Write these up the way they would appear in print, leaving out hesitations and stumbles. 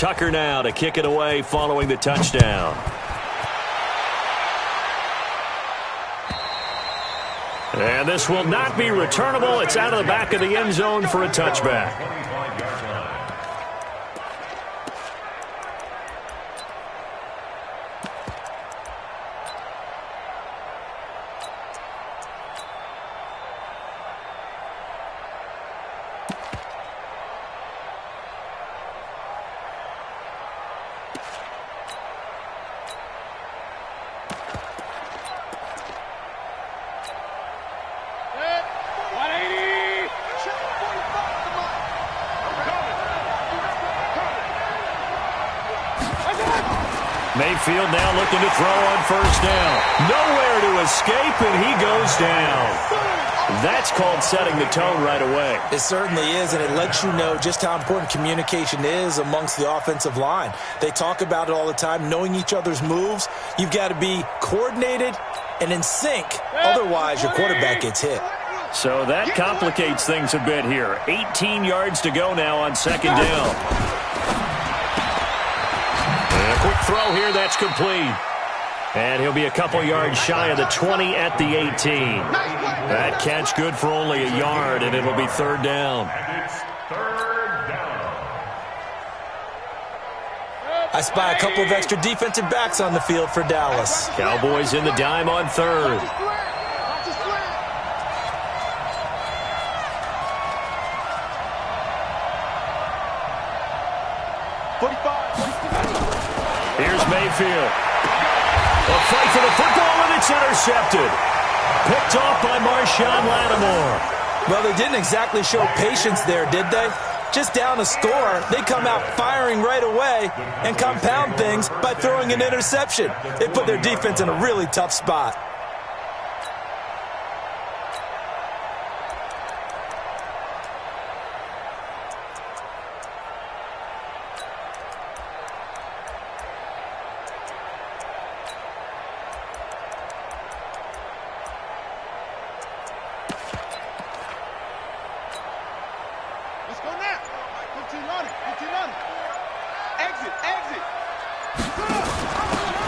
Tucker now to kick it away following the touchdown. And this will not be returnable. It's out of the back of the end zone for a touchback. Mayfield now looking to throw on first down. Nowhere to escape, and he goes down. That's called setting the tone right away. It certainly is, and it lets you know just how important communication is amongst the offensive line. They talk about it all the time, knowing each other's moves. You've got to be coordinated and in sync. Otherwise, your quarterback gets hit. So that complicates things a bit here. 18 yards to go now on second down. And a quick throw here, that's complete. And he'll be a couple yards shy of the 20 at the 18. That catch good for only a yard, and it'll be third down. I spy a couple of extra defensive backs on the field for Dallas. Cowboys in the dime on third. Here's Mayfield. A fight for the football, and it's intercepted. Picked off by Marshawn Lattimore. Well, they didn't exactly show patience there, did they? Just down a score, they come out firing right away and compound things by throwing an interception. They put their defense in a really tough spot.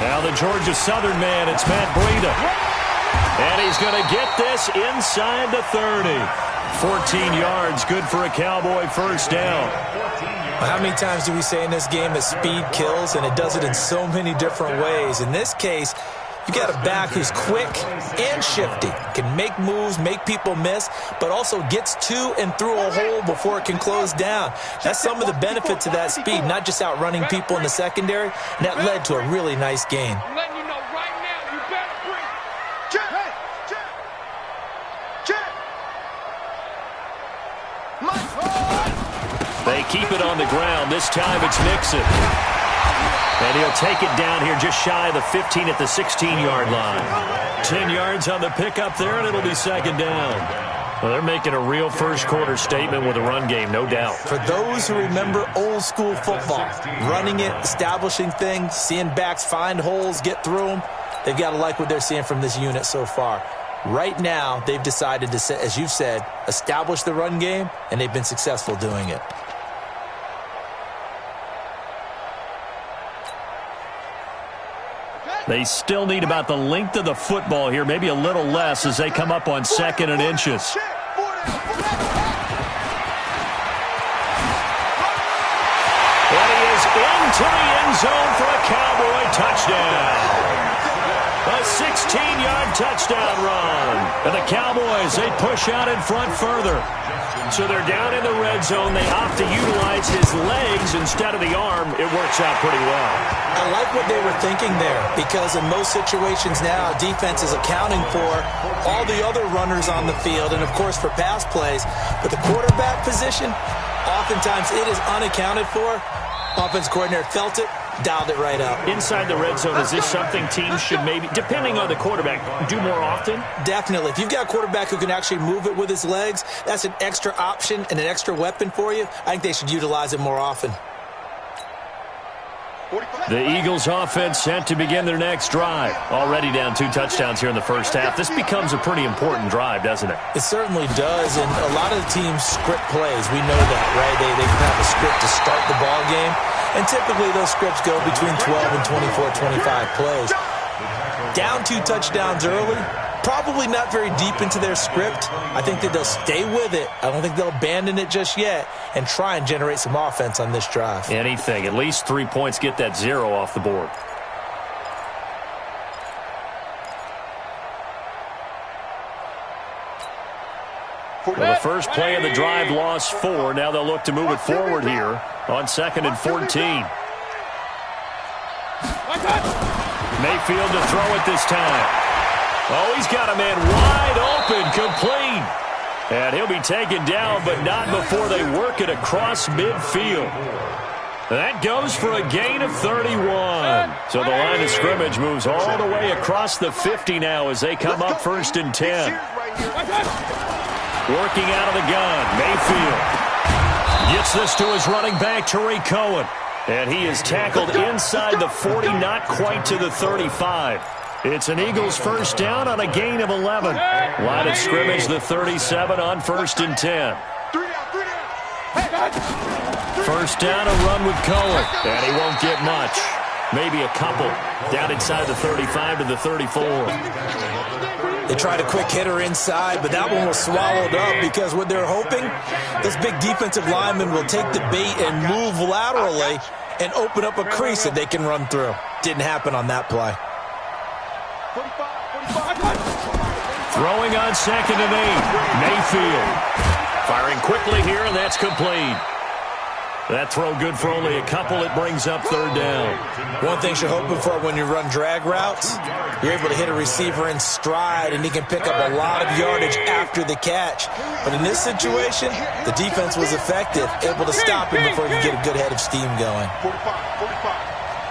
Now the Georgia Southern man, it's Matt Breida. And he's going to get this inside the 30. 14 yards, good for a Cowboy first down. Well, how many times do we say in this game that speed kills, and it does it in so many different ways. In this case, you got a back who's quick and shifty, can make moves, make people miss, but also gets to and through a hole before it can close down. That's some of the benefits of that speed, not just outrunning people in the secondary, and that led to a really nice gain. I'm letting you know right now, you better bring check. They keep it on the ground. This time it's Nixon. And he'll take it down here just shy of the 15 at the 16-yard line. 10 yards on the pickup there, and it'll be second down. Well, they're making a real first-quarter statement with a run game, no doubt. For those who remember old-school football, running it, establishing things, seeing backs find holes, get through them, they've got to like what they're seeing from this unit so far. Right now, they've decided to, as you've said, establish the run game, and they've been successful doing it. They still need about the length of the football here, maybe a little less as they come up on second and inches. And he is into the end zone for a Cowboy touchdown. A 16-yard touchdown run. And the Cowboys, they push out in front further. So they're down in the red zone. They opt to utilize his legs instead of the arm. It works out pretty well. I like what they were thinking there, because in most situations now, defense is accounting for all the other runners on the field and, of course, for pass plays. But the quarterback position, oftentimes it is unaccounted for. Offense coordinator felt it, dialed it right up. Inside the red zone, is this something teams should maybe, depending on the quarterback, do more often? Definitely. If you've got a quarterback who can actually move it with his legs, that's an extra option and an extra weapon for you. I think they should utilize it more often. The Eagles offense set to begin their next drive. Already down 2 touchdowns here in the first half. This becomes a pretty important drive, doesn't it? It certainly does, and a lot of the teams script plays. We know that, right? They can have a script to start the ball game. And typically those scripts go between 12 and 24, 25 plays. Down 2 touchdowns early, probably not very deep into their script. I think that they'll stay with it. I don't think they'll abandon it just yet and try and generate some offense on this drive. Anything. At least 3 points, get that 0 off the board. Well, the first play of the drive lost 4. Now they'll look to move it forward here on 2nd and 14. Mayfield to throw it this time. Oh, he's got a man wide open, complete. And he'll be taken down, but not before they work it across midfield. That goes for a gain of 31. So the line of scrimmage moves all the way across the 50 now as they come up 1st and 10. Working out of the gun, Mayfield gets this to his running back, Tariq Cohen. And he is tackled inside the 40, not quite to the 35. It's an Eagles first down on a gain of 11. Line of scrimmage, the 37 on 1st and 10. First down, a run with Cohen. And he won't get much. Maybe a couple. Down inside the 35 to the 34. They tried a quick hitter inside, but that one was swallowed up because what they're hoping, this big defensive lineman will take the bait and move laterally and open up a crease that they can run through. Didn't happen on that play. Throwing on 2nd and 8. Mayfield firing quickly here, and that's complete. That throw good for only a couple. It brings up 3rd down. One thing you're hoping for when you run drag routes, you're able to hit a receiver in stride, and he can pick up a lot of yardage after the catch. But in this situation, the defense was effective, able to stop him before he could get a good head of steam going. 45.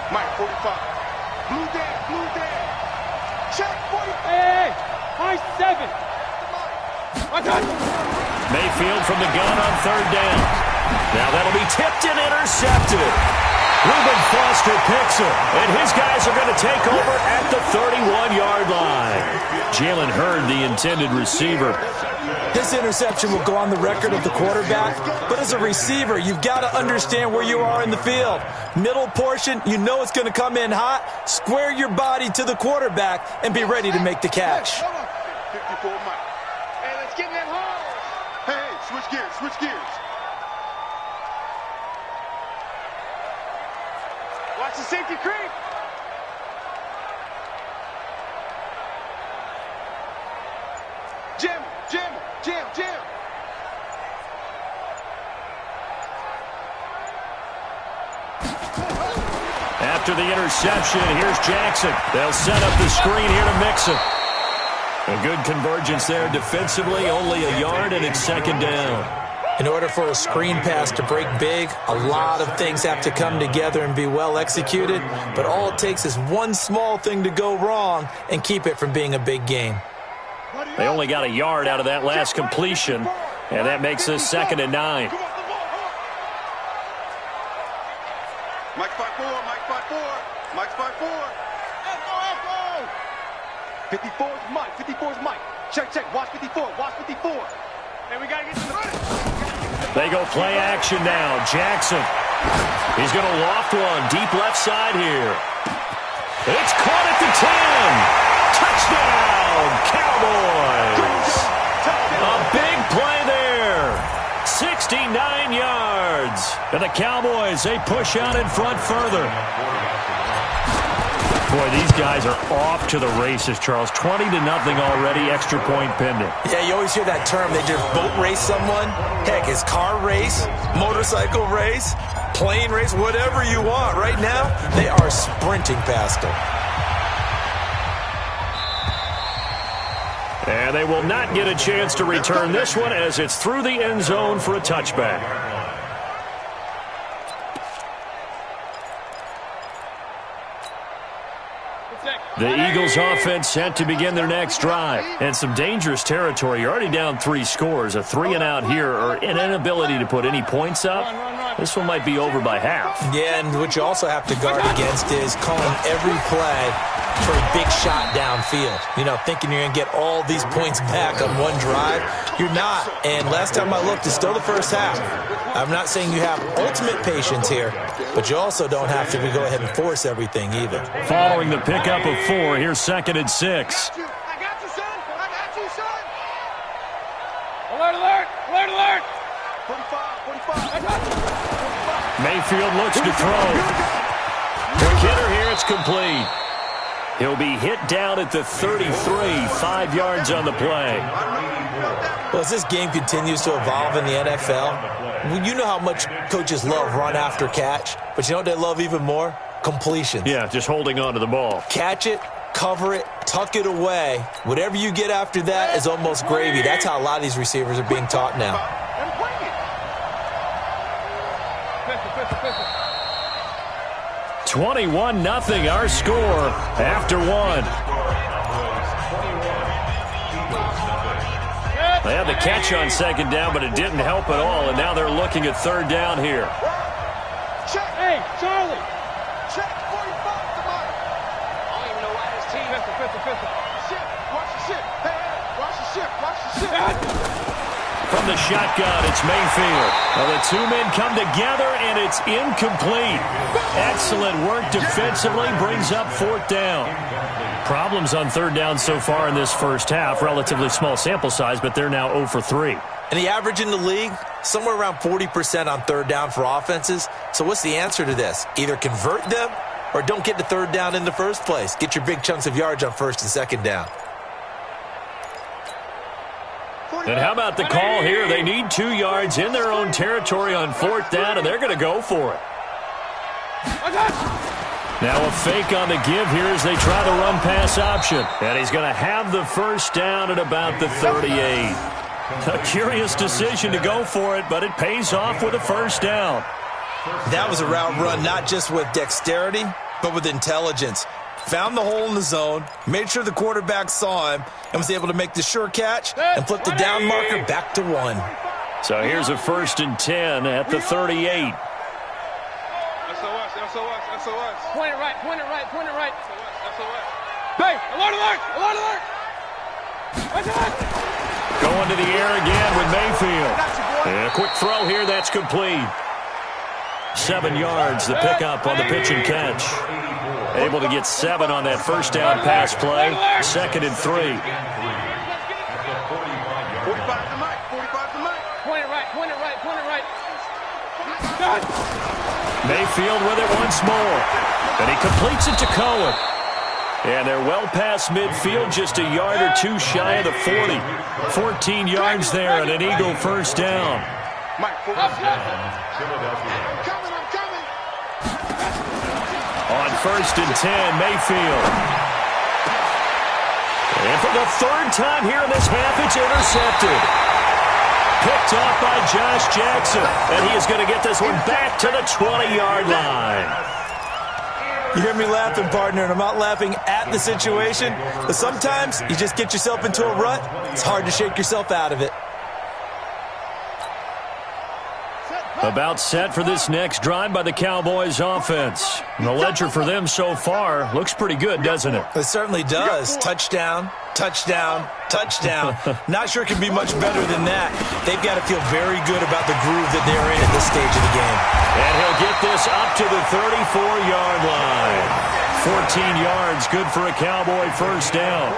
Mike, 45. Blue down. Check 45. Hey, high 7. Mayfield from the gun on 3rd down. Now that'll be tipped and intercepted. Reuben Foster picks it, and his guys are going to take over at the 31-yard line. Jalen Hurd, the intended receiver. This interception will go on the record of the quarterback, but as a receiver, you've got to understand where you are in the field. Middle portion, you know it's going to come in hot. Square your body to the quarterback and be ready to make the catch. 54 Mike. Hey, let's get in that hole. Hey, switch gears. Watch the safety creep. Jam. After the interception, here's Jackson. They'll set up the screen here to Mixon. A good convergence there defensively, only a yard, and it's 2nd down. In order for a screen pass to break big, a lot of things have to come together and be well executed, but all it takes is one small thing to go wrong and keep it from being a big game. They only got a yard out of that last completion, and that makes this 2nd and 9. Mike 5-4. Echo. 54's Mike. Check. Watch 54. Hey, we got to get to the front. They go play action now. Jackson. He's going to loft one deep left side here. It's caught at the 10. Touchdown, Cowboys. A big play there. 69 yards. And the Cowboys, they push out in front further. Boy, these guys are off to the races, Charles. 20-0 already, extra point pending. Yeah, you always hear that term. They just boat race someone. Heck, it's car race, motorcycle race, plane race, whatever you want. Right now, they are sprinting past them. And they will not get a chance to return this one as it's through the end zone for a touchback. The Eagles offense set to begin their next drive. And some dangerous territory. You're already down 3 scores. A 3-and-out here or an inability to put any points up. This one might be over by half. Yeah, and what you also have to guard against is calling every play for a big shot downfield. You know, thinking you're going to get all these points back on one drive. You're not. And last time I looked, it's still the first half. I'm not saying you have ultimate patience here, but you also don't have to go ahead and force everything either. Following the pickup of 4, here's 2nd and 6. I got you, son. I got you, son. Alert, alert. Alert, alert. 45. I got you. 45. Mayfield looks to throw. Quick hitter here. It's complete. He'll be hit down at the 33, 5 yards on the play. Well, as this game continues to evolve in the NFL, you know how much coaches love run after catch, but you know what they love even more? Completions. Yeah, just holding on to the ball. Catch it, cover it, tuck it away. Whatever you get after that is almost gravy. That's how a lot of these receivers are being taught now. 21-0, our score after 1. They had the catch on 2nd down, but it didn't help at all, and now they're looking at 3rd down here. Check. Hey, Charlie. Check 45 to Mike. I don't even know why this team. Pistol. Shit. Watch the shit. Hey, watch the shit. Watch the shit. From the shotgun, it's Mayfield. Well, the 2 men come together, and it's incomplete. Excellent work defensively, brings up 4th down. Problems on 3rd down so far in this first half. Relatively small sample size, but they're now 0 for 3. And the average in the league, somewhere around 40% on 3rd down for offenses. So what's the answer to this? Either convert them or don't get to 3rd down in the first place. Get your big chunks of yards on 1st and 2nd down. And how about the call here? They need 2 yards in their own territory on 4th down, and they're going to go for it. Now a fake on the give here as they try the run-pass option. And he's going to have the first down at about the 38. A curious decision to go for it, but it pays off with a first down. That was a route run not just with dexterity, but with intelligence. Found the hole in the zone, made sure the quarterback saw him, and was able to make the sure catch and flip the down marker back to 1. So here's a 1st and 10 at the 38. SOS. Point it right. SOS. Hey, alert. Going to the air again with Mayfield. And a quick throw here, that's complete. 7 yards, the pickup on the pitch and catch. Able to get 7 on that first down pass play. 2nd and 3. 45 to Mike. Point it right. Mayfield with it once more. And he completes it to Cohen. And they're well past midfield, just a yard or 2 shy of the 40. 14 yards there and an Eagle first down. Mike, On 1st and 10, Mayfield. And for the 3rd time here in this half, it's intercepted. Picked off by Josh Jackson. And he is going to get this one back to the 20-yard line. You hear me laughing, partner, and I'm not laughing at the situation. But sometimes you just get yourself into a rut. It's hard to shake yourself out of it. About set for this next drive by the Cowboys offense. And the ledger for them so far looks pretty good, doesn't it? It certainly does. Touchdown. Not sure it can be much better than that. They've got to feel very good about the groove that they're in at this stage of the game. And he'll get this up to the 34-yard line. 14 yards, good for a Cowboy first down.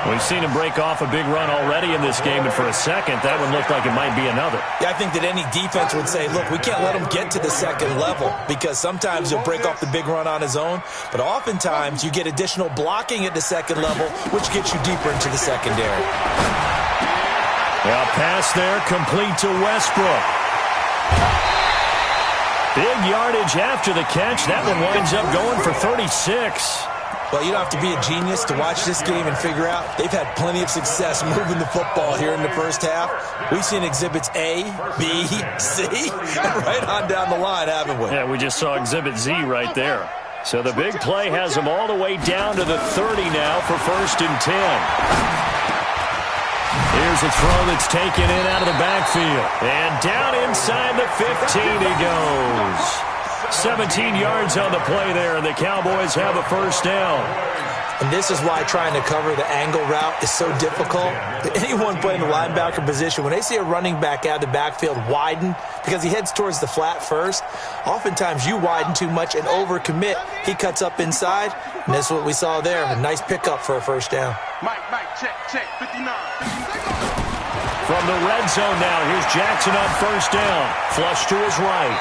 We've seen him break off a big run already in this game, and for a second, that one looked like it might be another. Yeah, I think that any defense would say, look, we can't let him get to the second level, because sometimes he'll break off the big run on his own, but oftentimes you get additional blocking at the second level, which gets you deeper into the secondary. Now, pass there, complete to Westbrook. Big yardage after the catch. That one winds up going for 36. Well, you don't have to be a genius to watch this game and figure out they've had plenty of success moving the football here in the first half. We've seen exhibits A, B, C, and right on down the line, haven't we? Yeah, we just saw exhibit Z right there. So the big play has them all the way down to the 30 now for 1st and 10. Here's a throw that's taken in out of the backfield. And down inside the 15 he goes. 17 yards on the play there, and the Cowboys have a first down. And this is why trying to cover the angle route is so difficult. Anyone playing the linebacker position, when they see a running back out of the backfield widen because he heads towards the flat first, oftentimes you widen too much and overcommit. He cuts up inside, and that's what we saw there. A nice pickup for a first down. Mike, check, 59. From the red zone now, here's Jackson on first down. Flush to his right.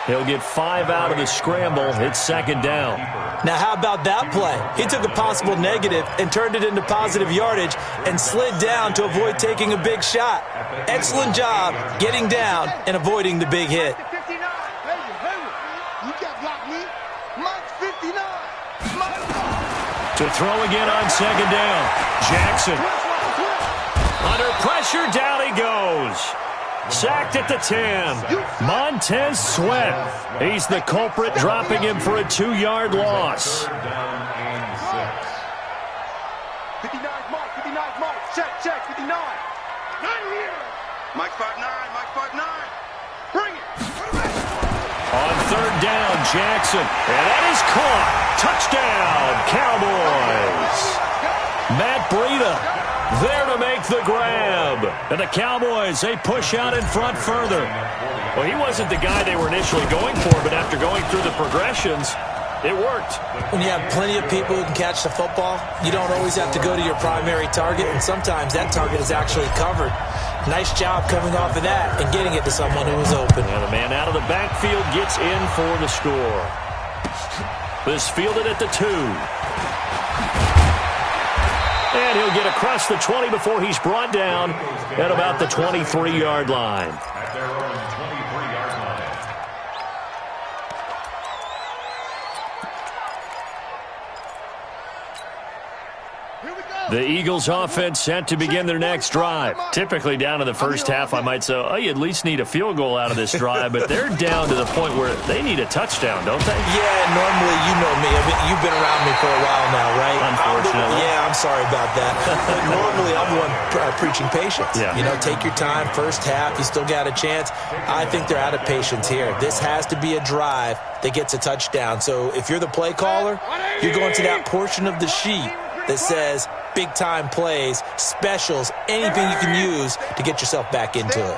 He'll get 5 out of the scramble. It's second down. Now, how about that play? He took a possible negative and turned it into positive yardage and slid down to avoid taking a big shot. Excellent job getting down and avoiding the big hit. 59. Hey, you can't block me. Mike's 59. To throw again on second down. Jackson. Under pressure, down he goes. Sacked at the 10. Montez Sweat. He's the culprit, dropping him for a 2-yard loss. 59 Mike. Check, 59. Not here. Mike 5'9. Bring it. On third down, Jackson. And that is caught. Touchdown, Cowboys. Matt Breida there to make the grab. And the Cowboys, they push out in front further. Well, he wasn't the guy they were initially going for, but after going through the progressions, it worked. When you have plenty of people who can catch the football, you don't always have to go to your primary target, and sometimes that target is actually covered. Nice job coming off of that and getting it to someone who was open. And the man out of the backfield gets in for the score. This fielded at the 2. And he'll get across the 20 before he's brought down at about the 23-yard line. The Eagles offense set to begin their next drive. Typically down to the first half, I might say, oh, you at least need a field goal out of this drive, but they're down to the point where they need a touchdown, don't they? Yeah, normally, you know me. I mean, you've been around me for a while now, right? Unfortunately. Yeah, I'm sorry about that. But normally, I'm the one preaching patience. Yeah. You know, take your time. First half, you still got a chance. I think they're out of patience here. This has to be a drive that gets a touchdown. So if you're the play caller, you're going to that portion of the sheet that says big-time plays, specials, anything you can use to get yourself back into it.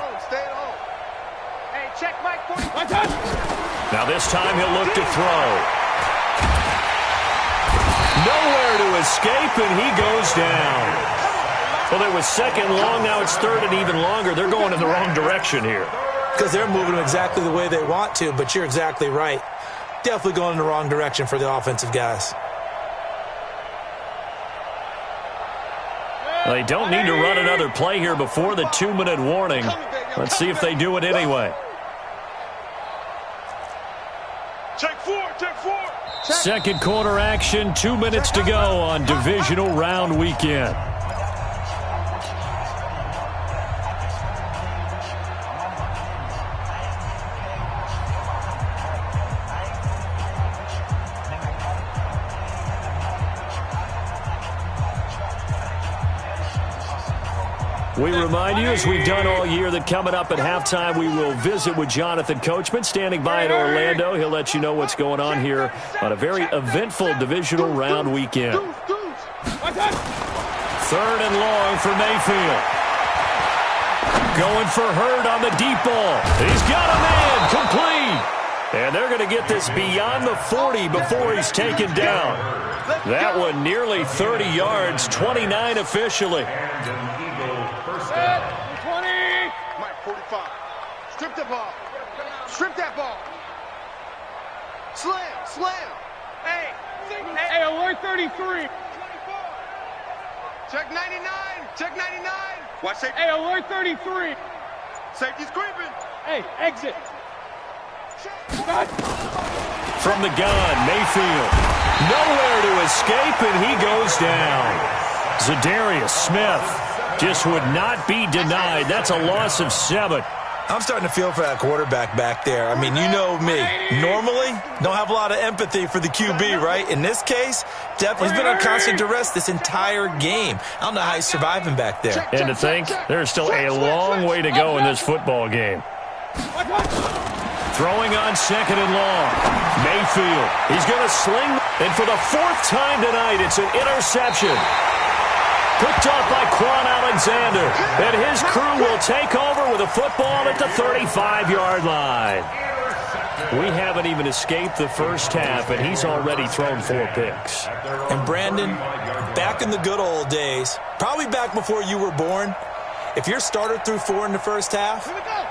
Hey, check Mike. Now this time he'll look to throw. Nowhere to escape, and he goes down. Well, it was second long, now it's third and even longer. They're going in the wrong direction here. Because they're moving exactly the way they want to, but you're exactly right. Definitely going in the wrong direction for the offensive guys. They don't need to run another play here before the 2-minute warning. Let's see if they do it anyway. Check four. Second quarter action, 2 minutes to go on divisional round weekend. We remind you, as we've done all year, that coming up at halftime, we will visit with Jonathan Coachman, standing by in Orlando. He'll let you know what's going on here on a very eventful divisional round weekend. Third and long for Mayfield. Going for Hurd on the deep ball. He's got a man, complete. And they're going to get this beyond the 40 before he's taken down. That one nearly 30 yards, 29 officially. 20. Mike 45. Strip the ball. Strip that ball. Slam. Hey, alert 33. Check 99. Watch safety. Hey, alert 33. Safety's creeping. Hey, exit. From the gun, Mayfield. Nowhere to escape, and he goes down. Zadarius Smith just would not be denied. That's a loss of 7. I'm starting to feel for that quarterback back there. I mean, you know me. Normally, don't have a lot of empathy for the QB, right? In this case, definitely he's been on constant duress this entire game. I don't know how he's surviving back there. And to think, there's still a long way to go in this football game. Throwing on second and long. Mayfield. He's going to sling. And for the fourth time tonight, it's an interception. Picked off by Quan Alexander. And his crew will take over with a football at the 35-yard line. We haven't even escaped the first half, and he's already thrown 4 picks. And Brandon, back in the good old days, probably back before you were born, if your starter threw 4 in the first half,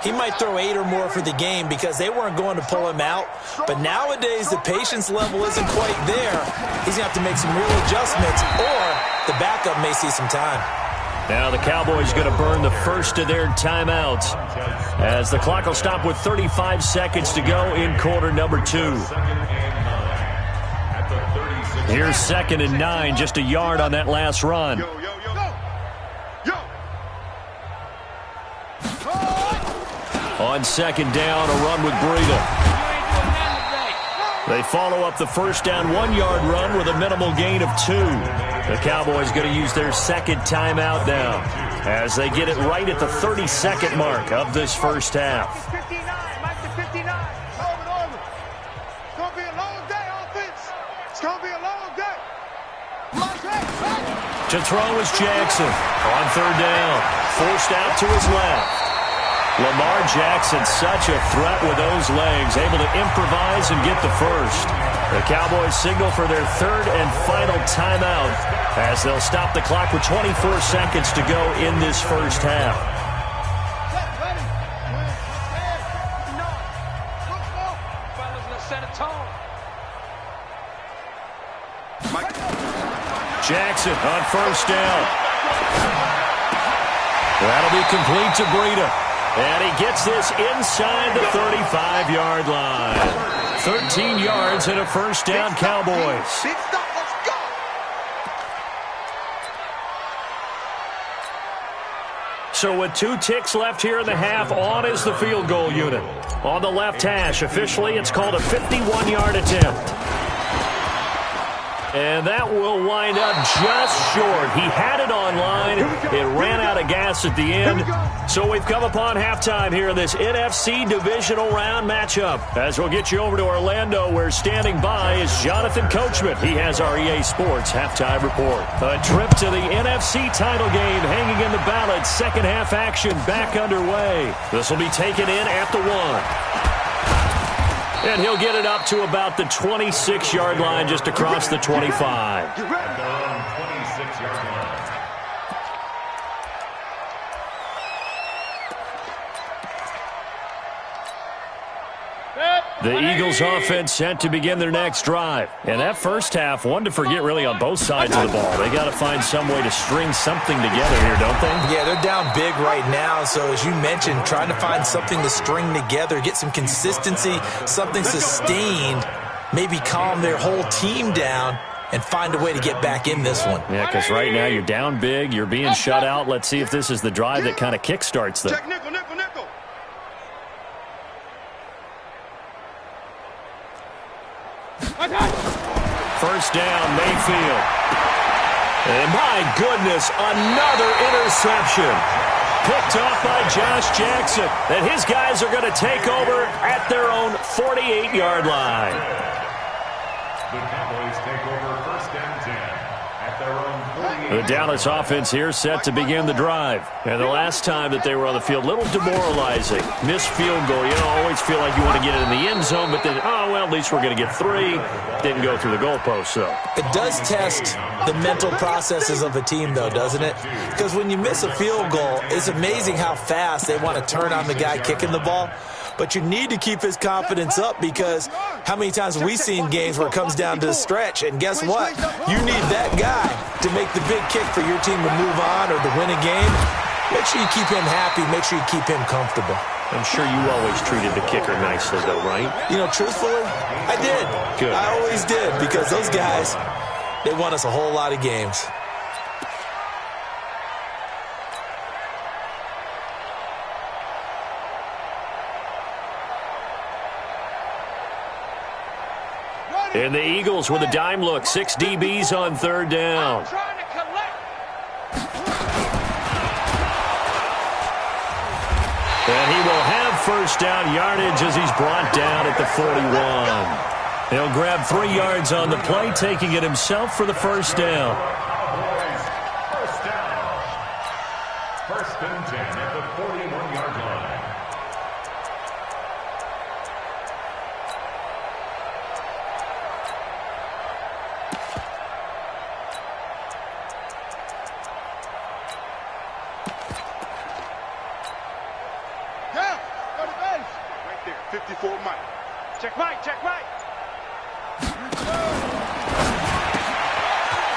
he might throw 8 or more for the game because they weren't going to pull him out. But nowadays, the patience level isn't quite there. He's going to have to make some real adjustments, or the backup may see some time. Now the Cowboys going to burn the first of their timeouts as the clock will stop with 35 seconds to go in quarter number 2. Here's 2nd and 9, just a yard on that last run. On 2nd down, a run with Breida. They follow up the first down 1-yard run with a minimal gain of 2. The Cowboys going to use their 2nd timeout now as they get it right at the 30-second mark of this first half. To throw is Jackson. On 3rd down, forced out to his left. Lamar Jackson, such a threat with those legs, able to improvise and get the first. The Cowboys signal for their 3rd and final timeout as they'll stop the clock with 24 seconds to go in this first half. Jackson on 1st down. That'll be complete to Breida. And he gets this inside the 35-yard line. 13 yards and a first down, Cowboys. So with 2 ticks left here in the half, on is the field goal unit. On the left hash, officially it's called a 51-yard attempt. And that will wind up just short. He had it on line. It ran out of gas at the end. So we've come upon halftime here in this NFC divisional round matchup. As we'll get you over to Orlando, where standing by is Jonathan Coachman. He has our EA Sports halftime report. A trip to the NFC title game hanging in the balance. Second half action back underway. This will be taken in at the 1. And he'll get it up to about the 26-yard line, just across the 25. The Eagles offense set to begin their next drive. And that first half, one to forget really on both sides of the ball. They got to find some way to string something together here, don't they? Yeah, they're down big right now. So as you mentioned, trying to find something to string together, get some consistency, something sustained, maybe calm their whole team down and find a way to get back in this one. Yeah, because right now you're down big, you're being shut out. Let's see if this is the drive that kind of kickstarts them. First down, Mayfield. And my goodness, another interception. Picked off by Josh Jackson. And his guys are going to take over at their own 48-yard line. The Cowboys take over first and 10 at their own 48. The Dallas offense here set to begin the drive. And the last time that they were on the field, a little demoralizing. Missed field goal. You know, always feel like you want to get it in the end zone, but then, oh, well, at least we're going to get 3. Didn't go through the goalpost, though. It does test the mental processes of a team, though, doesn't it? Because when you miss a field goal, it's amazing how fast they want to turn on the guy kicking the ball. But you need to keep his confidence up, because how many times have we seen games where it comes down to the stretch? And guess what? You need that guy to make the big kick for your team to move on or to win a game. Make sure you keep him happy. Make sure you keep him comfortable. I'm sure you always treated the kicker nicely, though, right? You know, truthfully, I did. Good. I always did, because those guys, they won us a whole lot of games. And the Eagles with a dime look. 6 DBs on third down. And he will have first down yardage as he's brought down at the 41. He'll grab 3 yards on the play, taking it himself for the first down. First down. First and 10 at the 41-yard line. Yeah, go to base. Right there, 54 Mike. Check right, check right.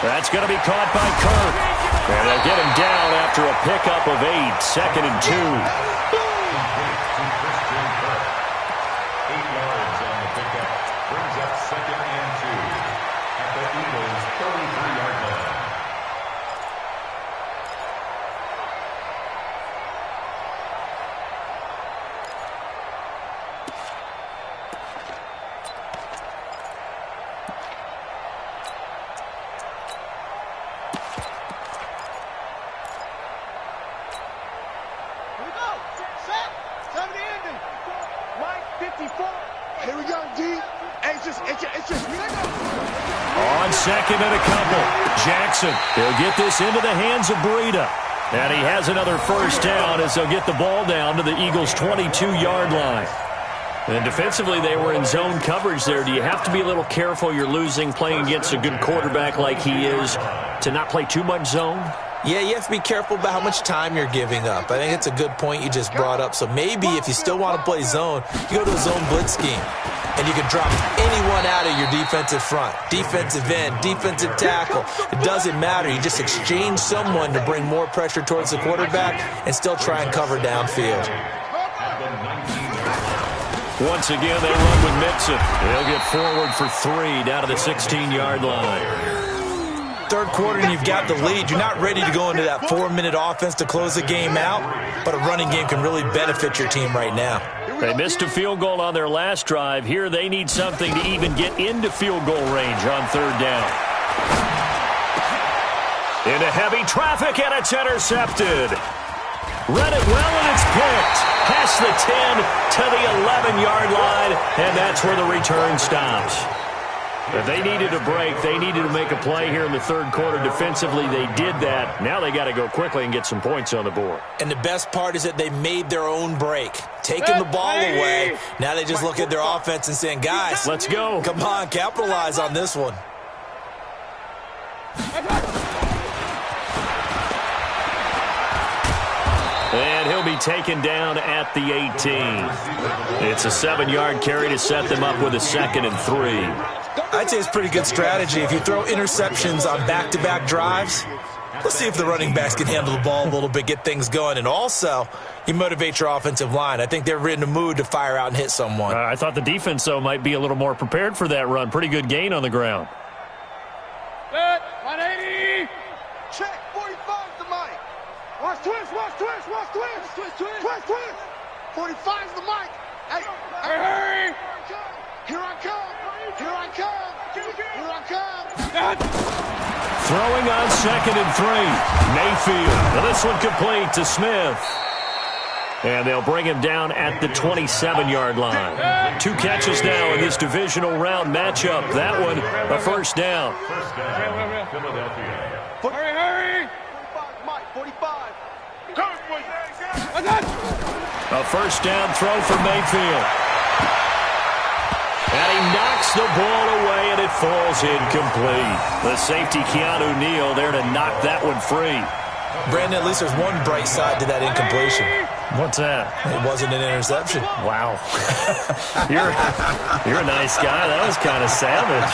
That's going to be caught by Kirk. And they'll get him down after a pickup of 8. Second and 2. 8 yards on the pickup. Brings up second and 2 at the Eagles' 33-yard line. Here we go. Set. 7 to ending. Right, 54. Here we go, D. Hey, it's just me. On second and a couple. Jackson, he'll get this into the hands of Breida. And he has another first down as they'll get the ball down to the Eagles' 22-yard line. And defensively, they were in zone coverage there. Do you have to be a little careful? You're losing, playing against a good quarterback like he is, to not play too much zone? Yeah, you have to be careful about how much time you're giving up. I think it's a good point you just brought up. So maybe if you still want to play zone, you go to a zone blitz scheme. And you can drop anyone out of your defensive front. Defensive end, defensive tackle. It doesn't matter. You just exchange someone to bring more pressure towards the quarterback and still try and cover downfield. Once again, they run with Mixon. They'll get forward for 3 down to the 16-yard line. Third quarter and you've got the lead. You're not ready to go into that 4-minute offense to close the game out, but a running game can really benefit your team right now. They missed a field goal on their last drive. Here they need something to even get into field goal range on third down. Into heavy traffic, and it's intercepted. Read it well, and it's picked. Past the 10 to the 11-yard line, and that's where the return stops. If they needed a break, they needed to make a play here in the third quarter. Defensively, they did that. Now they got to go quickly and get some points on the board. And the best part is that they made their own break. Taking the ball away. Now they just look at their offense and saying, guys, let's go. Come on, capitalize on this one. And he'll be taken down at the 18. It's a 7-yard carry to set them up with a 2nd and 3. I'd say it's pretty good strategy. If you throw interceptions on back-to-back drives, let's see if the running backs can handle the ball a little bit, get things going. And also, you motivate your offensive line. I think they're in the mood to fire out and hit someone. I thought the defense, though, might be a little more prepared for that run. Pretty good gain on the ground. Set. 180. Check. 45 the mic. Watch twist, watch twist, watch twist. Twist, twist. Twist, twist. 45's the mic. Hey, hurry. Here I come. Here I come. Here I come. Throwing on 2nd and 3. Mayfield. Now this one complete to Smith. And they'll bring him down at the 27-yard line. 2 catches now in this divisional round matchup. That one, a first down. First down, Philadelphia. Hurry, hurry. 45, Mike, 45. Come, boy. A first down throw for Mayfield. And he knocks the ball away, and it falls incomplete. The safety, Keanu Neal, there to knock that one free. Brandon, at least there's one bright side to that incompletion. What's that? It wasn't an interception. Wow. You're a nice guy. That was kind of savage.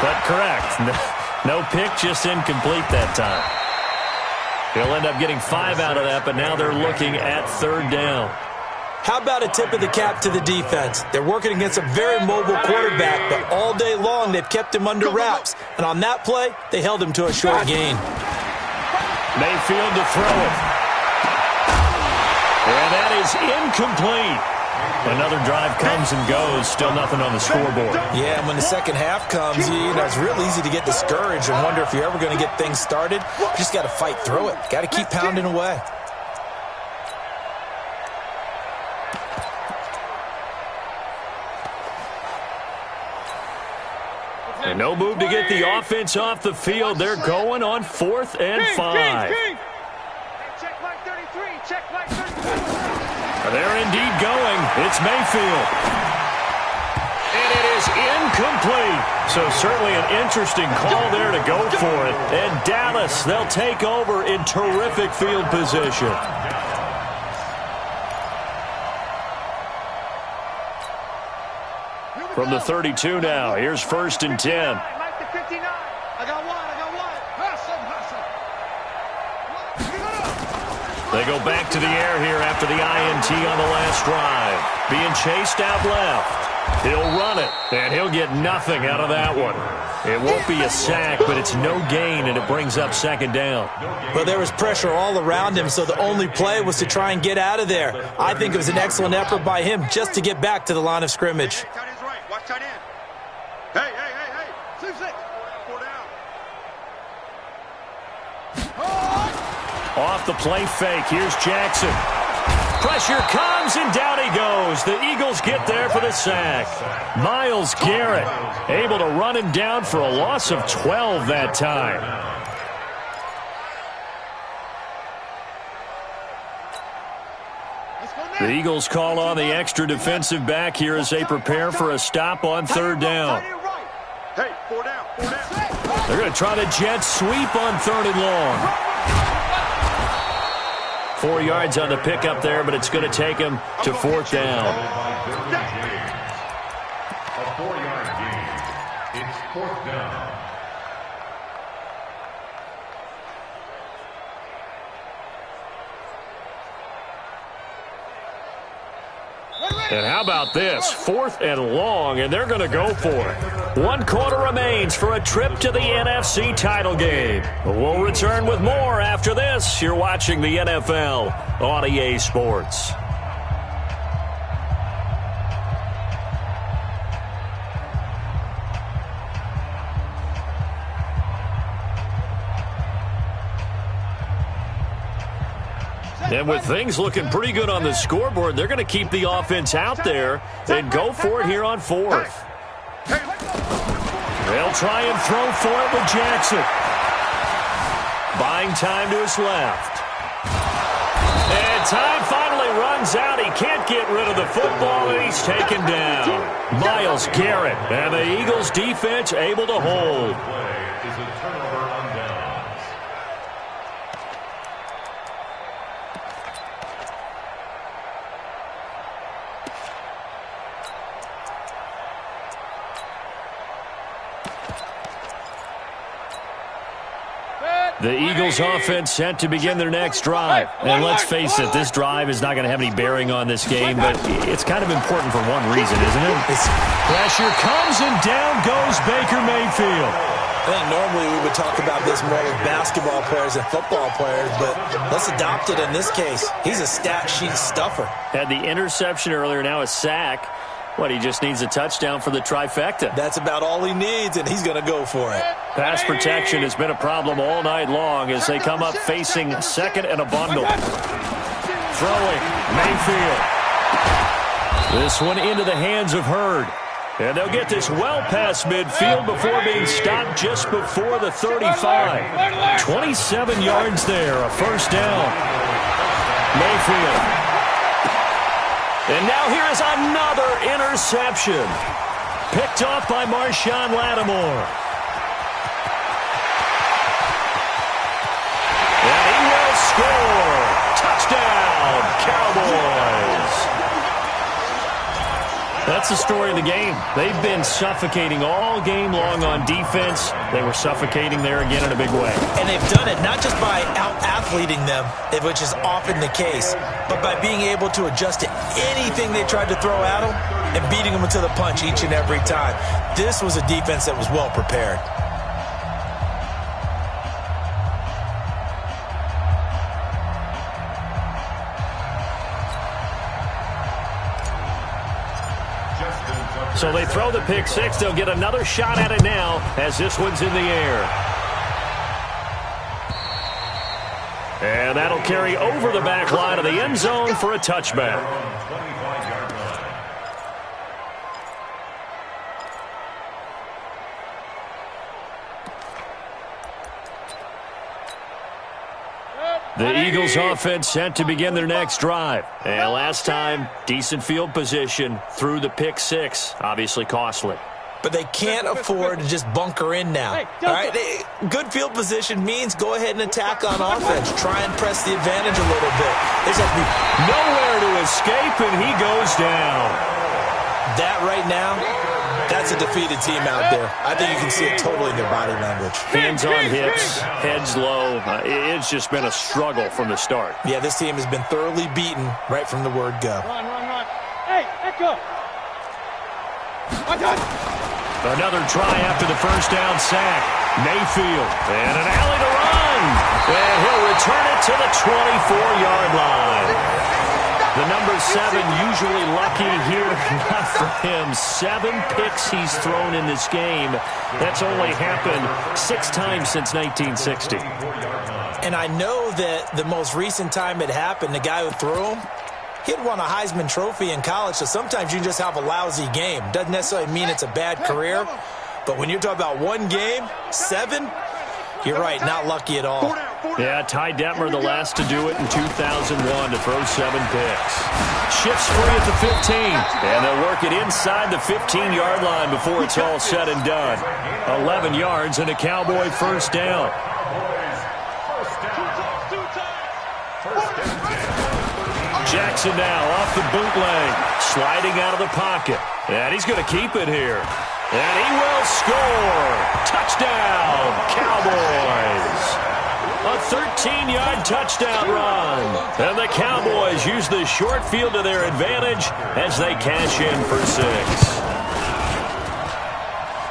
But correct. No pick, just incomplete that time. They'll end up getting 5 out of that, but now they're looking at third down. How about a tip of the cap to the defense? They're working against a very mobile quarterback, but all day long they've kept him under wraps. And on that play, they held him to a short gain. Mayfield to throw it. And that is incomplete. Another drive comes and goes. Still nothing on the scoreboard. Yeah, and when the second half comes, it's real easy to get discouraged and wonder if you're ever going to get things started. You just got to fight through it. Got to keep pounding away. And no move to get the offense off the field. They're going on 4th and 5. Check like 33. Check like 33. They're indeed going. It's Mayfield. And it is incomplete. So certainly an interesting call there to go for it. And Dallas, they'll take over in terrific field position. From the 32 now, here's 1st and 10. Mike to 59. I got one. They go back to the air here after the INT on the last drive. Being chased out left. He'll run it, and he'll get nothing out of that one. It won't be a sack, but it's no gain, and it brings up 2nd down. Well, there was pressure all around him, so the only play was to try and get out of there. I think it was an excellent effort by him just to get back to the line of scrimmage. Tight end's right. Watch tight end. Hey. 2-6. 4 down. Off the play fake, here's Jackson. Pressure comes, and down he goes. The Eagles get there for the sack. Myles Garrett able to run him down for a loss of 12 that time. The Eagles call on the extra defensive back here as they prepare for a stop on 3rd down. Hey, 4 down. They're going to try the jet sweep on 3rd and long. 4 yards on the pickup there, but it's going to take him to 4th down. A 4-yard gain. It's 4th down. And how about this? 4th and long, and they're going to go for it. 1 quarter remains for a trip to the NFC title game. We'll return with more after this. You're watching the NFL on EA Sports. And with things looking pretty good on the scoreboard, they're going to keep the offense out there and go for it here on 4th. They'll try and throw for it with Jackson. Buying time to his left. And time finally runs out. He can't get rid of the football, and he's taken down. Myles Garrett and the Eagles defense able to hold. Play is a turnover on downs. The Eagles offense set to begin their next drive. And let's face it, this drive is not going to have any bearing on this game, but it's kind of important for one reason, isn't it? Pressure comes, and down goes Baker Mayfield. I think normally we would talk about this more with basketball players and football players, but let's adopt it in this case. He's a stat sheet stuffer. Had the interception earlier, now a sack. What, he just needs a touchdown for the trifecta. That's about all he needs, and he's going to go for it. Pass protection has been a problem all night long as they come up facing 2nd and a bundle. Throwing, Mayfield. This one into the hands of Hurd. And they'll get this well past midfield before being stopped just before the 35. 27 yards there, a 1st down. Mayfield. And now here is another interception. Picked off by Marshawn Lattimore. And he will score. Touchdown, Cowboys. That's the story of the game. They've been suffocating all game long on defense. They were suffocating there again in a big way. And they've done it not just by out-athleting them, which is often the case, but by being able to adjust to anything they tried to throw at them and beating them to the punch each and every time. This was a defense that was well prepared. So they throw the pick six. They'll get another shot at it now as this one's in the air. And that'll carry over the back line of the end zone for a touchback. The Eagles offense set to begin their next drive. And last time, decent field position through the pick six. Obviously costly. But they can't afford to just bunker in now. All right, good field position means go ahead and attack on offense. Try and press the advantage a little bit. There's nowhere to escape, and he goes down. That right now, that's a defeated team out there. I think you can see it totally in their body language. Hands on hips, heads low. It's just been a struggle from the start. Yeah, this team has been thoroughly beaten right from the word go. Run. Hey, echo. Another try after the first down sack. Mayfield, and an alley to run. And he'll return it to the 24-yard line. The number 7 usually lucky here. Not for him. 7 picks he's thrown in this game. That's only happened 6 times since 1960. And I know that the most recent time it happened, the guy who threw him, he'd won a Heisman Trophy in college, so sometimes you just have a lousy game. Doesn't necessarily mean it's a bad career, but when you're talking about one game, 7, you're right, not lucky at all. Yeah, Ty Detmer, the last to do it in 2001 to throw 7 picks. Shifts free at the 15, and they'll work it inside the 15-yard line before it's all said and done. 11 yards and a Cowboy first down. Jackson now off the bootleg, sliding out of the pocket. And he's going to keep it here. And he will score. Touchdown, Cowboys. A 13-yard touchdown run. And the Cowboys use the short field to their advantage as they cash in for 6.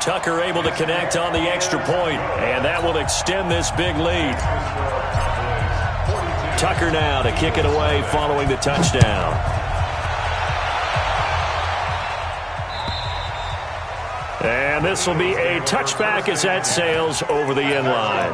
Tucker able to connect on the extra point, and that will extend this big lead. Tucker now to kick it away following the touchdown. And this will be a touchback as that sails over the end line.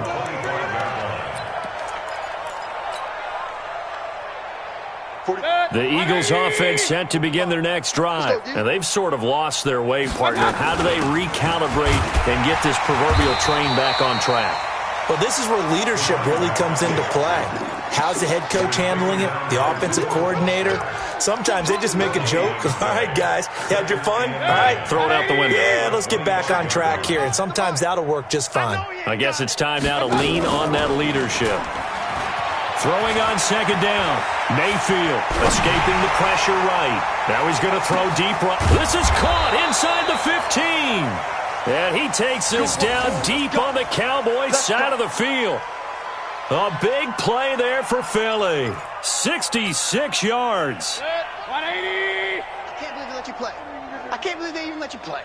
The Eagles offense set to begin their next drive. And they've sort of lost their way, partner. How do they recalibrate and get this proverbial train back on track? Well, this is where leadership really comes into play. How's the head coach handling it? The offensive coordinator? Sometimes they just make a joke. All right, guys, had your fun? All right. Throw it out the window. Yeah, let's get back on track here. And sometimes that'll work just fine. I guess it's time now to lean on that leadership. Throwing on second down. Mayfield escaping the pressure right. Now he's going to throw deep right. This is caught inside the 15. And he takes this down deep on the Cowboys side of the field. A big play there for Philly. 66 yards. 180. I can't believe they let you play. I can't believe they even let you play.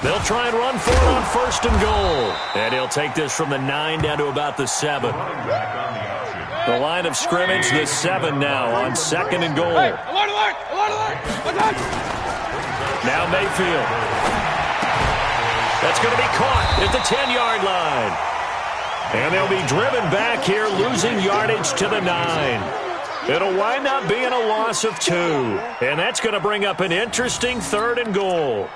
They'll try and run for it on first and goal. And he'll take this from the 9 down to about the 7. The line of scrimmage, the 7 now on second and goal. Hey, alert. Now Mayfield. That's going to be caught at the 10-yard line. And they'll be driven back here, losing yardage to the 9. It'll wind up being a loss of 2. And that's going to bring up an interesting third and goal.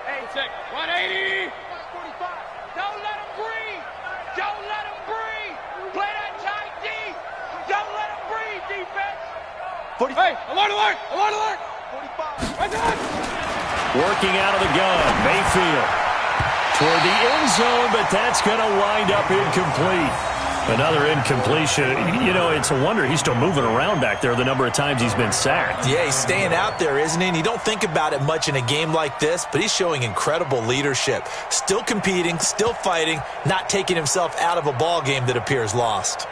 Hey, check. 180. 45. Don't let him breathe. Don't let him breathe. Play that tight D. Don't let him breathe, defense. 40. Hey, alert. 45. Right there. Working out of the gun, Mayfield. Toward the end zone, but that's going to wind up incomplete. Another incompletion. You know, it's a wonder he's still moving around back there the number of times he's been sacked. Yeah, he's staying out there, isn't he? And you don't think about it much in a game like this, but he's showing incredible leadership. Still competing, still fighting, not taking himself out of a ball game that appears lost.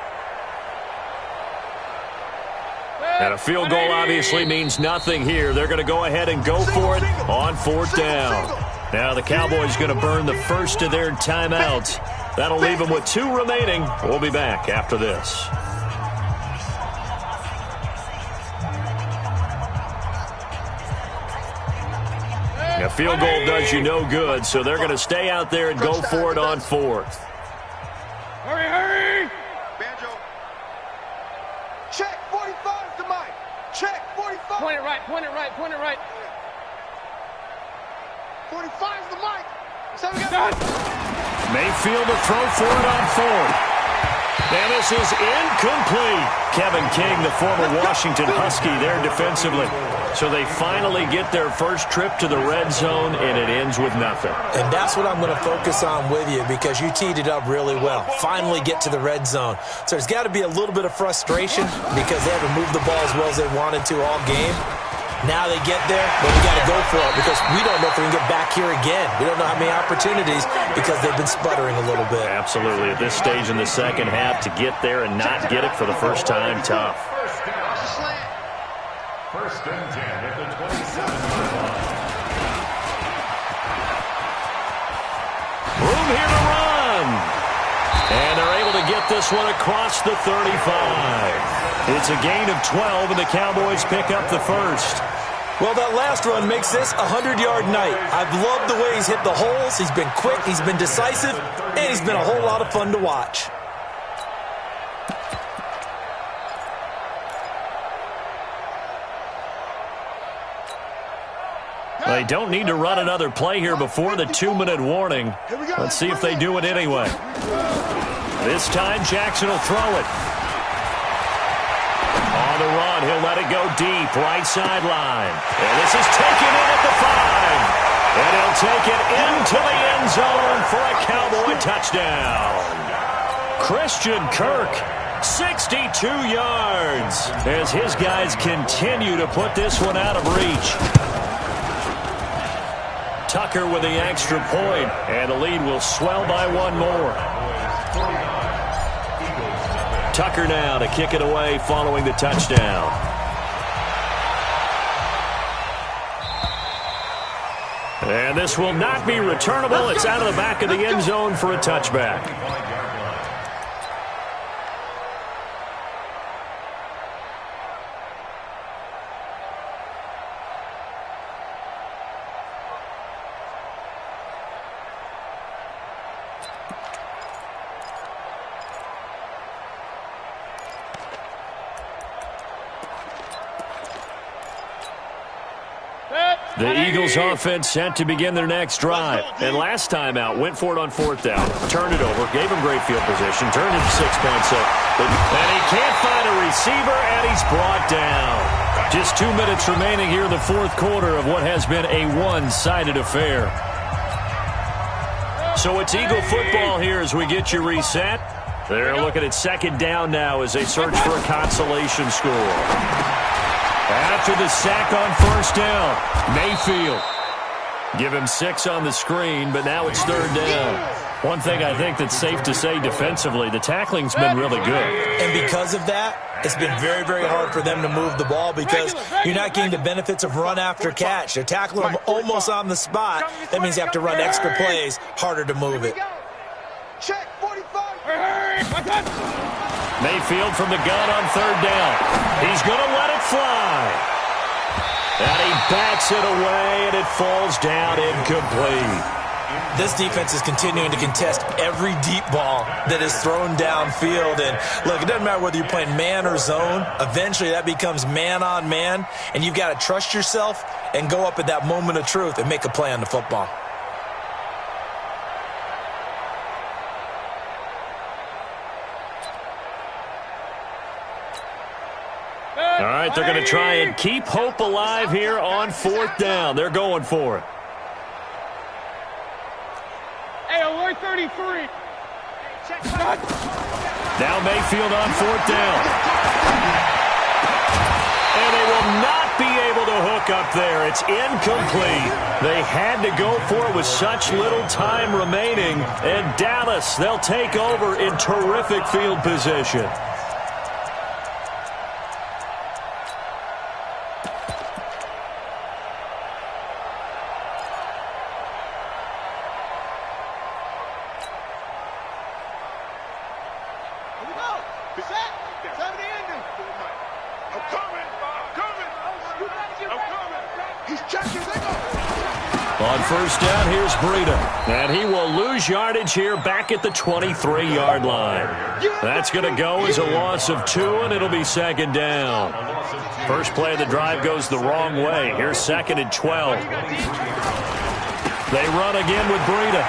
And a field goal obviously means nothing here. They're going to go ahead and go for it on fourth down. Now the Cowboys going to burn the first of their timeouts That'll leave them with 2 remaining. We'll be back after this. A field goal does you no good, so they're going to stay out there and go for it on 4th. Hurry, hurry! Banjo. Check, 45 to Mike. Check, 45. Point it right, point it right, point it right. 45 is the mic. So we got Mayfield to throw for it on 4th. And this is incomplete. Kevin King, the former Washington Husky, there defensively. So they finally get their first trip to the red zone, and it ends with nothing. And that's what I'm going to focus on with you, because you teed it up really well. Finally get to the red zone. So there's got to be a little bit of frustration because they haven't moved the ball as well as they wanted to all game. Now they get there, but we got to go for it because we don't know if we can get back here again. We don't know how many opportunities because they've been sputtering a little bit. Absolutely. At this stage in the second half, to get there and not get it for the first time, tough. First and 10 at the 27-yard line. Room here to run. And they're able to get this one across the 35. It's a gain of 12, and the Cowboys pick up the first. Well, that last run makes this a 100-yard night. I've loved the way he's hit the holes. He's been quick, he's been decisive, and he's been a whole lot of fun to watch. They don't need to run another play here before the 2-minute warning. Let's see if they do it anyway. This time, Jackson will throw it. On the run, he'll let it go deep, right sideline. And this is taken in at the 5. And he'll take it into the end zone for a Cowboy touchdown. Christian Kirk, 62 yards, as his guys continue to put this one out of reach. Tucker with the extra point, and the lead will swell by 1 more. Tucker now to kick it away following the touchdown. And this will not be returnable. It's out of the back of the end zone for a touchback. The Eagles offense set to begin their next drive. And last time out, went for it on 4th down, turned it over, gave him great field position, turned it to 6-point set. And he can't find a receiver, and he's brought down. Just 2 minutes remaining here in the 4th quarter of what has been a one-sided affair. So it's Eagle football here as we get you reset. They're looking at 2nd down now as they search for a consolation score. After the sack on 1st down, Mayfield. Give him 6 on the screen, but now it's 3rd down. One thing I think that's safe to say defensively, the tackling's been really good. And because of that, it's been very, very hard for them to move the ball because you're not getting the benefits of run after catch. They're tackling them almost on the spot. That means you have to run extra plays, harder to move it. check, 45. Mayfield from the gun on 3rd down. He's going to let it fly. And he backs it away, and it falls down incomplete. This defense is continuing to contest every deep ball that is thrown downfield. And, look, it doesn't matter whether you're playing man or zone. Eventually that becomes man on man, and you've got to trust yourself and go up at that moment of truth and make a play on the football. All right, they're going to try and keep hope alive here on 4th down. They're going for it. Hey, alert 33. Now Mayfield on 4th down. And they will not be able to hook up there. It's incomplete. They had to go for it with such little time remaining. And Dallas, they'll take over in terrific field position. I'm coming. He's checking. On first down, here's Breida. And he will lose yardage here back at the 23-yard line. That's going to go as a loss of 2, and it'll be second down. First play of the drive goes the wrong way. Here's second and 12. They run again with Breida.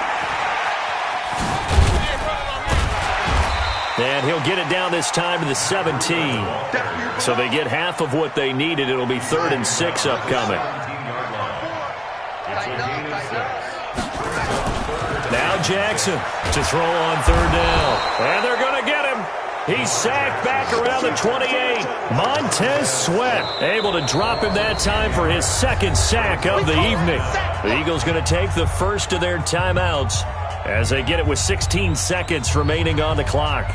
And he'll get it down this time to the 17. So they get half of what they needed. It'll be 3rd and 6 upcoming. Now Jackson to throw on 3rd down. And they're going to get him. He's sacked back around the 28. Montez Sweat able to drop him that time for his 2nd sack of the evening. The Eagles going to take the first of their timeouts as they get it with 16 seconds remaining on the clock.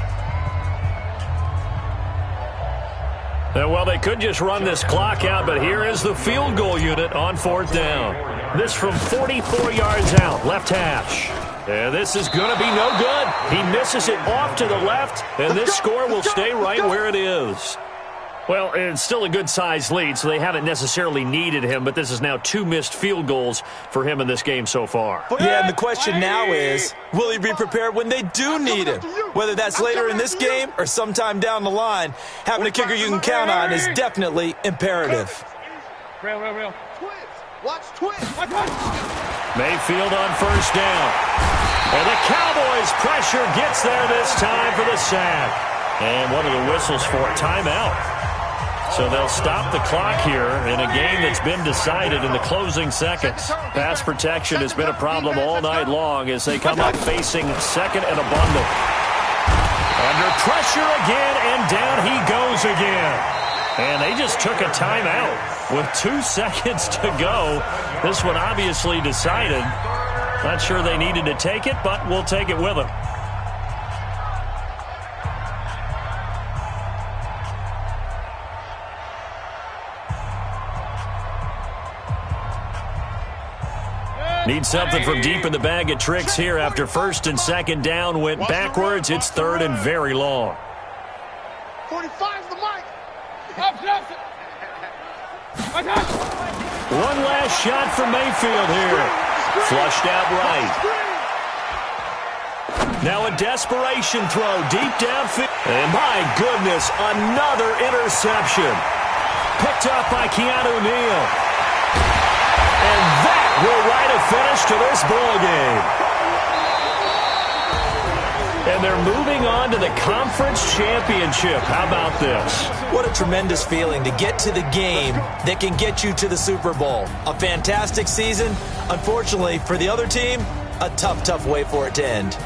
Well, they could just run this clock out, but here is the field goal unit on 4th down. This from 44 yards out, left hash. And this is going to be no good. He misses it off to the left, and this score will stay right where it is. Well, it's still a good-sized lead, so they haven't necessarily needed him, but this is now 2 missed field goals for him in this game so far. Yeah, and the question now is, will he be prepared when they do need him? Whether that's later in this game or sometime down the line, having a kicker you can count on is definitely imperative. Real. Watch twist. Mayfield on first down. And the Cowboys' pressure gets there this time for the sack. And one of the whistles for a timeout. So they'll stop the clock here in a game that's been decided in the closing seconds. Pass protection has been a problem all night long as they come up facing 2nd and a bundle. Under pressure again, and down he goes again. And they just took a timeout with 2 seconds to go. This one obviously decided. Not sure they needed to take it, but we'll take it with them. Need something from deep in the bag of tricks here after 1st and 2nd down went backwards. It's 3rd and very long. 45's the mic. One last shot from Mayfield here. Flushed out right. Now a desperation throw deep downfield. And my goodness, another interception. Picked up by Keanu Neal. And that will write a finish to this ball game. And they're moving on to the conference championship. How about this? What a tremendous feeling to get to the game that can get you to the Super Bowl. A fantastic season. Unfortunately, for the other team, a tough way for it to end.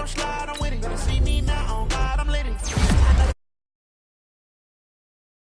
Slide on